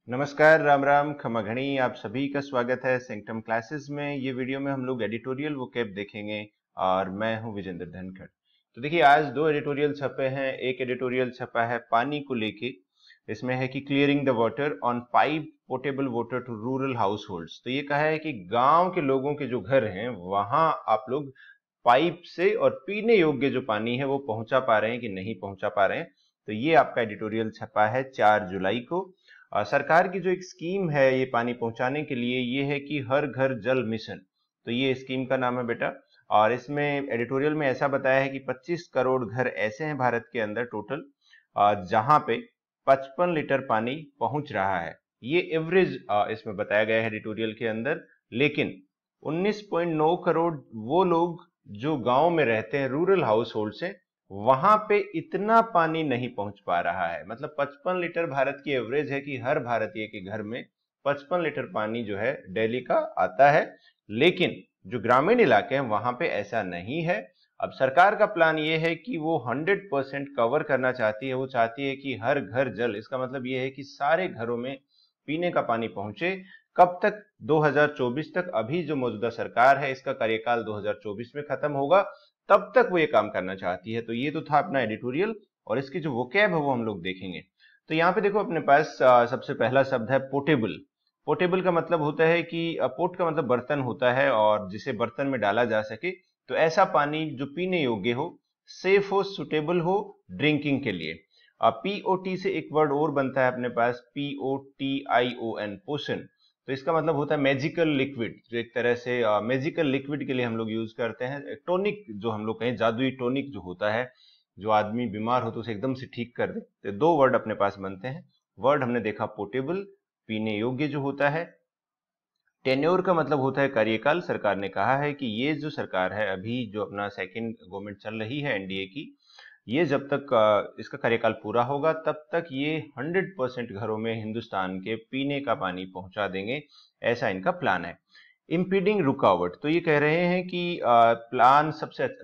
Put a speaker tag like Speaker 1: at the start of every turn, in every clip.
Speaker 1: नमस्कार, राम राम, खमा घणी। आप सभी का स्वागत है सेंक्टम क्लासेस में। ये वीडियो में हम लोग एडिटोरियल वोकैब देखेंगे और मैं हूं विजेंद्र धनखड़। तो देखिए, आज दो एडिटोरियल छपे हैं। एक एडिटोरियल छपा है पानी को लेके, इसमें है कि clearing the water on pipe portable water to rural households. तो ये कहा है कि गांव के लोगों के जो घर हैं वहां आप लोग पाइप से और पीने योग्य जो पानी है वो पहुंचा पा रहे हैं कि नहीं पहुंचा पा रहे हैं। तो ये आपका एडिटोरियल छपा है 4 जुलाई को। सरकार की जो एक स्कीम है ये पानी पहुंचाने के लिए, ये है कि हर घर जल मिशन। तो ये स्कीम का नाम है बेटा। और इसमें एडिटोरियल में ऐसा बताया है कि 25 करोड़ घर ऐसे हैं भारत के अंदर टोटल, जहां पे 55 लीटर पानी पहुंच रहा है। ये एवरेज इसमें बताया गया है एडिटोरियल के अंदर। लेकिन 19.9 करोड़ वो लोग जो गांव में रहते हैं, रूरल हाउस होल्ड से, वहां पे इतना पानी नहीं पहुंच पा रहा है। मतलब 55 लीटर भारत की एवरेज है कि हर भारतीय के घर में 55 लीटर पानी जो है डेली का आता है। लेकिन जो ग्रामीण इलाके हैं वहां पे ऐसा नहीं है। अब सरकार का प्लान ये है कि वो 100% कवर करना चाहती है। वो चाहती है कि हर घर जल, इसका मतलब ये है कि सारे घरों में पीने का पानी पहुंचे। कब तक? 2024 तक। अभी जो मौजूदा सरकार है इसका कार्यकाल 2024 में खत्म होगा, तब तक वो ये काम करना चाहती है। तो ये तो था अपना एडिटोरियल, और इसकी जो वोकैब है वो हम लोग देखेंगे। तो यहाँ पे देखो, अपने पास सबसे पहला शब्द है पोर्टेबल। पोर्टेबल का मतलब होता है कि पोर्ट का मतलब बर्तन होता है, और जिसे बर्तन में डाला जा सके। तो ऐसा पानी जो पीने योग्य हो, सेफ हो, सुटेबल हो ड्रिंकिंग के लिए। पीओटी से एक वर्ड और बनता है अपने पास, POTION, पोषण। तो इसका मतलब होता है मैजिकल लिक्विड, जो एक तरह से मैजिकल लिक्विड के लिए हम लोग यूज करते हैं। टॉनिक, जो हम लोग कहें जादुई टॉनिक जो होता है, जो आदमी बीमार हो तो उसे एकदम से ठीक कर दे। तो दो वर्ड अपने पास बनते हैं। वर्ड हमने देखा पोर्टेबल, पीने योग्य जो होता है। टेन्योर का मतलब होता है कार्यकाल। सरकार ने कहा है कि ये जो सरकार है अभी, जो अपना सेकंड गवर्नमेंट चल रही है एनडीए की, ये जब तक इसका कार्यकाल पूरा होगा तब तक ये 100% घरों में हिंदुस्तान के पीने का पानी पहुंचा देंगे, ऐसा इनका प्लान है। इम्पीडिंग रुकावट, तो ये कह रहे हैं कि प्लान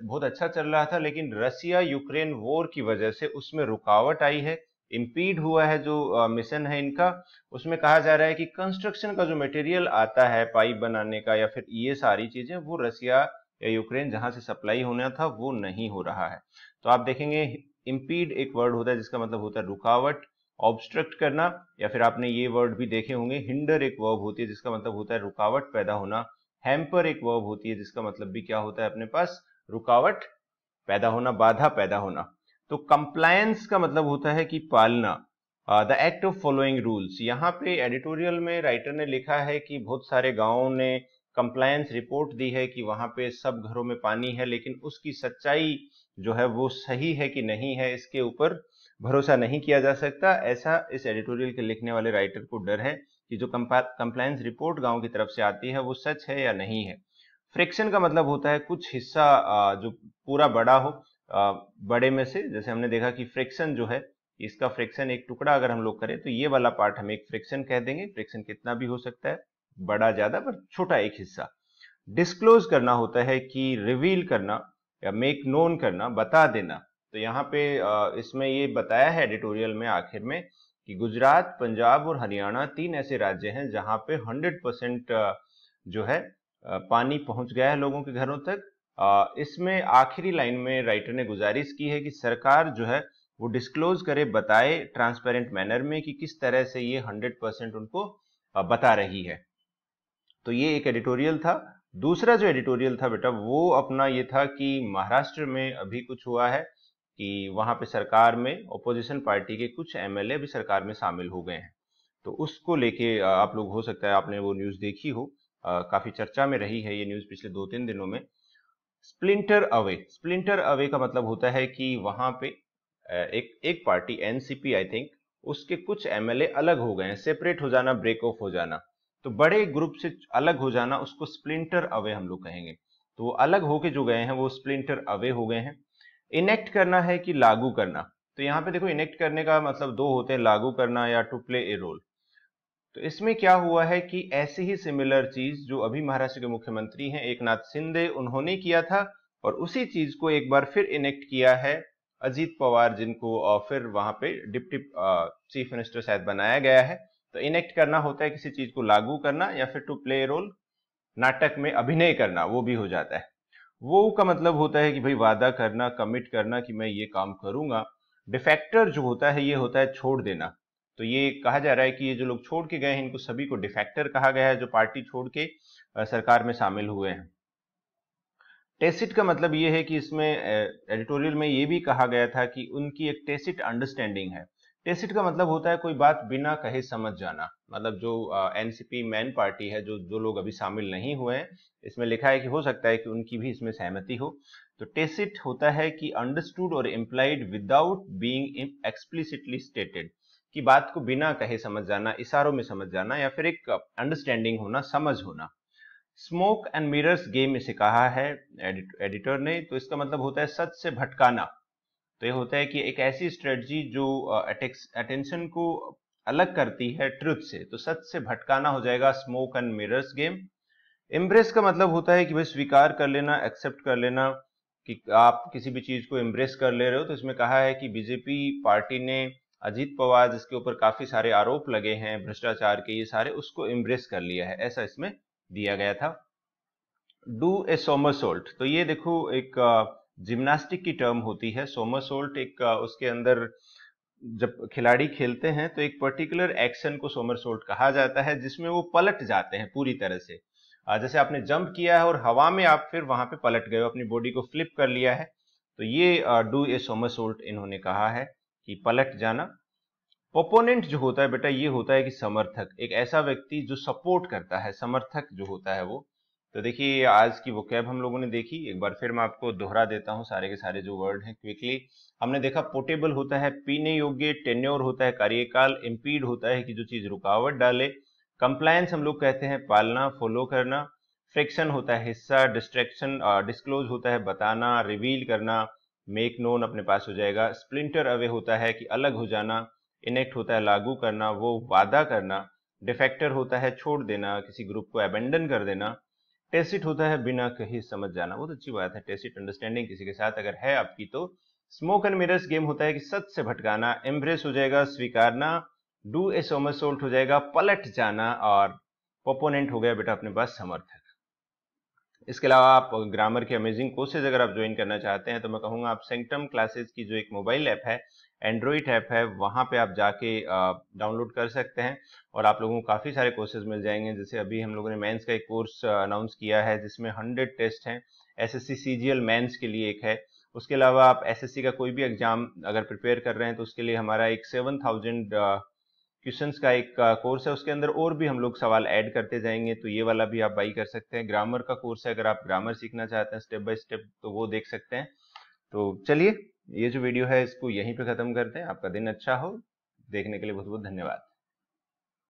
Speaker 1: बहुत अच्छा चल रहा था, लेकिन रसिया यूक्रेन वॉर की वजह से उसमें रुकावट आई है, इम्पीड हुआ है। जो मिशन है इनका, उसमें कहा जा रहा है कि कंस्ट्रक्शन का जो मटेरियल आता है पाइप बनाने का या फिर ये सारी चीजें, वो रसिया या यूक्रेन जहां से सप्लाई होना था वो नहीं हो रहा है। तो आप देखेंगे, इम्पीड एक वर्ड होता है जिसका मतलब होता है रुकावट, ऑब्स्ट्रक्ट करना। या फिर आपने ये वर्ड भी देखे होंगे, हिंडर एक वर्ब होती है जिसका मतलब होता है रुकावट पैदा होना। हैम्पर एक वर्ब होती है जिसका मतलब भी क्या होता है अपने पास, रुकावट पैदा होना, बाधा पैदा होना। तो कंप्लायंस का मतलब होता है कि पालना, the act of following rules. यहाँ पे एडिटोरियल में राइटर ने लिखा है कि बहुत सारे गांवों ने कंप्लायंस रिपोर्ट दी है कि वहां पे सब घरों में पानी है, लेकिन उसकी सच्चाई जो है वो सही है कि नहीं है, इसके ऊपर भरोसा नहीं किया जा सकता। ऐसा इस एडिटोरियल के लिखने वाले राइटर को डर है कि जो कंप्लायंस रिपोर्ट गांव की तरफ से आती है वो सच है या नहीं है। फ्रिक्शन का मतलब होता है कुछ हिस्सा जो पूरा बड़ा हो, बड़े में से। जैसे हमने देखा कि फ्रिक्शन जो है, इसका फ्रिक्शन एक टुकड़ा अगर हम लोग करें तो ये वाला पार्ट हम एक फ्रिक्शन कह देंगे। फ्रिक्शन कितना भी हो सकता है, बड़ा ज्यादा, पर छोटा एक हिस्सा। डिस्क्लोज करना होता है कि रिवील करना या मेक नोन करना, बता देना। तो यहाँ पे इसमें ये बताया है एडिटोरियल में आखिर में कि गुजरात, पंजाब और हरियाणा 3 ऐसे राज्य हैं जहां पे 100% जो है पानी पहुंच गया है लोगों के घरों तक। इसमें आखिरी लाइन में राइटर ने गुजारिश की है कि सरकार जो है वो डिस्क्लोज करे, बताए ट्रांसपेरेंट मैनर में कि किस तरह से ये 100% उनको बता रही है। तो ये एक एडिटोरियल था। दूसरा जो एडिटोरियल था बेटा, वो अपना ये था कि महाराष्ट्र में अभी कुछ हुआ है कि वहां पे सरकार में ऑपोजिशन पार्टी के कुछ एमएलए भी सरकार में शामिल हो गए हैं। तो उसको लेके आप लोग, हो सकता है आपने वो न्यूज देखी हो, काफी चर्चा में रही है ये न्यूज पिछले 2-3 दिनों में। स्प्लिंटर अवे, स्प्लिंटर अवे का मतलब होता है कि वहां पे एक एक पार्टी एनसीपी आई थिंक, उसके कुछ एमएलए अलग हो गए हैं, सेपरेट हो जाना, ब्रेक ऑफ हो जाना। तो बड़े ग्रुप से अलग हो जाना, उसको स्प्लिंटर अवे हम लोग कहेंगे। तो वो अलग होके जो गए हैं वो स्प्लिंटर अवे हो गए हैं। इनेक्ट करना है कि लागू करना। तो यहाँ पे देखो, इनेक्ट करने का मतलब दो होते हैं, लागू करना या टू प्ले ए रोल। तो इसमें क्या हुआ है कि ऐसी ही सिमिलर चीज जो अभी महाराष्ट्र के मुख्यमंत्री हैं एकनाथ शिंदे, उन्होंने किया था, और उसी चीज को एक बार फिर इनेक्ट किया है अजीत पवार, जिनको फिर वहां पे डिप्टी चीफ मिनिस्टर शायद बनाया गया है। तो इनेक्ट करना होता है किसी चीज को लागू करना, या फिर टू प्ले रोल, नाटक में अभिनय करना, वो भी हो जाता है। वो का मतलब होता है कि भाई वादा करना, कमिट करना कि मैं ये काम करूंगा। डिफेक्टर जो होता है ये होता है छोड़ देना। तो ये कहा जा रहा है कि ये जो लोग छोड़ के गए हैं इनको सभी को डिफेक्टर कहा गया है, जो पार्टी छोड़ के सरकार में शामिल हुए हैं। टेसिट का मतलब ये है कि इसमें एडिटोरियल में ये भी कहा गया था कि उनकी एक टेसिट अंडरस्टैंडिंग है। टेसिट का मतलब होता है कोई बात बिना कहे समझ जाना। मतलब जो एनसीपी मेन पार्टी है, जो लोग अभी शामिल नहीं हुए हैं, इसमें लिखा है कि हो सकता है कि उनकी भी इसमें सहमति हो। तो टेसिट होता है कि अंडरस्टूड और implied without being explicitly stated, कि बात को बिना कहे समझ जाना, इशारों में समझ जाना, या फिर एक अंडरस्टैंडिंग होना, समझ होना। स्मोक एंड मिरर्स गेम इसे कहा है एडिटर ने। तो इसका मतलब होता है सच से भटकाना। तो ये होता है कि एक ऐसी स्ट्रेटजी जो अटेंशन को अलग करती है ट्रुथ से। तो सच से भटकाना हो जाएगा smoke and mirrors game. Embrace का मतलब होता है कि भाई स्वीकार कर लेना, एक्सेप्ट कर लेना, कि आप किसी भी चीज को एम्ब्रेस कर ले रहे हो। तो इसमें कहा है कि बीजेपी पार्टी ने अजीत पवार जिसके ऊपर काफी सारे आरोप लगे हैं भ्रष्टाचार के, ये सारे उसको एम्ब्रेस कर लिया है, ऐसा इसमें दिया गया था। डू ए सोमरसोल्ट, तो ये देखो एक जिम्नास्टिक की टर्म होती है। सोमरसोल्ट एक उसके अंदर जब खिलाड़ी खेलते हैं तो एक पर्टिकुलर एक्शन को सोमरसोल्ट कहा जाता है, जिसमें वो पलट जाते हैं पूरी तरह से। जैसे आपने जंप किया है और हवा में आप फिर वहां पे पलट गए हो, अपनी बॉडी को फ्लिप कर लिया है। तो ये डू ए सोमरसोल्ट इन्होंने कहा है कि पलट जाना। ओपोनेंट जो होता है बेटा, ये होता है कि समर्थक, एक ऐसा व्यक्ति जो सपोर्ट करता है, समर्थक जो होता है वो। तो देखिए आज की वोकैब हम लोगों ने देखी, एक बार फिर मैं आपको दोहरा देता हूँ सारे के सारे जो वर्ड हैं क्विकली। हमने देखा पोर्टेबल होता है पीने योग्य, टेन्योर होता है कार्यकाल, इम्पीड होता है कि जो चीज रुकावट डाले, कंप्लायंस हम लोग कहते हैं पालना, फॉलो करना, फ्रिक्शन होता है हिस्सा, डिस्ट्रैक्शन डिस्क्लोज होता है बताना, रिवील करना, मेक नोन अपने पास हो जाएगा, स्प्लिंटर अवे होता है कि अलग हो जाना, इनेक्ट होता है लागू करना, वो वादा करना, डिफेक्टर होता है छोड़ देना, किसी ग्रुप को अबेंडन कर देना, टेसिट होता है बिना कहीं समझ जाना। बहुत अच्छी बात है, टेसिट अंडरस्टैंडिंग किसी के साथ अगर है आपकी तो। स्मोक एंड मिरर्स गेम होता है कि सच से भटकाना, एम्ब्रेस हो जाएगा स्वीकारना, डू ए सोमरसोल्ट हो जाएगा पलट जाना, और पोपोनेंट हो गया बेटा अपने पास समर्थक। इसके अलावा आप ग्रामर के अमेजिंग कोर्सेज अगर आप ज्वाइन करना चाहते हैं तो मैं कहूंगा आप सेंक्टम क्लासेस की जो एक मोबाइल ऐप है, एंड्रॉइड ऐप है, वहां पे आप जाके डाउनलोड कर सकते हैं और आप लोगों को काफी सारे कोर्सेज मिल जाएंगे। जैसे अभी हम लोगों ने मेंस का एक कोर्स अनाउंस किया है जिसमें 100 टेस्ट हैं, एसएससी सीजीएल मेंस के लिए एक है। उसके अलावा आप एसएससी का कोई भी एग्जाम अगर प्रिपेयर कर रहे हैं तो उसके लिए हमारा एक 7000 क्वेश्चंस का एक कोर्स है, उसके अंदर और भी हम लोग सवाल ऐड करते जाएंगे। तो ये वाला भी आप बाई कर सकते हैं। ग्रामर का कोर्स है, अगर आप ग्रामर सीखना चाहते हैं स्टेप बाय स्टेप तो वो देख सकते हैं। तो चलिए ये जो वीडियो है इसको यहीं पे खत्म करते हैं। आपका दिन अच्छा हो। देखने के लिए बहुत बहुत धन्यवाद।